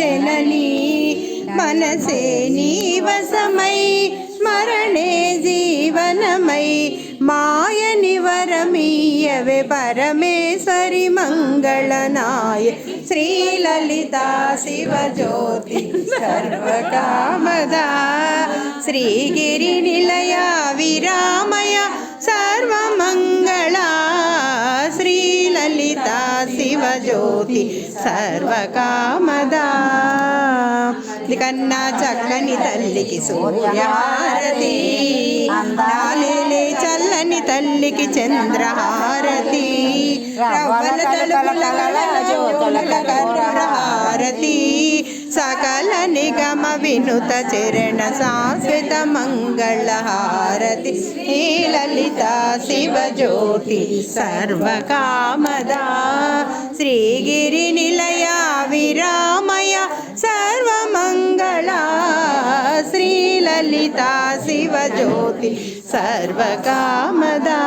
जननी मनसे नीवसमय स्मरणे जीवनमय मायनि वरमीयवे परमेश्वरि मंगलनाय श्रीललिता शिवज्योति सर्वकामदा श्रीगिरिनिलया विरामय सर्वमंगला श्रीललिता शिवज्योति सर्वकामदा కన్నా చక్కని తల్లికి సూర్యహారతి నాలేలే చల్లని తల్లికి చంద్రహారతి రవ్వల తలుపుల జ్యోతుల కర్పూరహారతి సకల నిగమ వినుత చరణ శాశ్వత మంగళహారతి లలితా శివజ్యోతి సర్వకామదా శ్రీగిరి నిలయ విరామయ सर्वमंगला श्रीललिता शिवज्योति सर्वकामदा।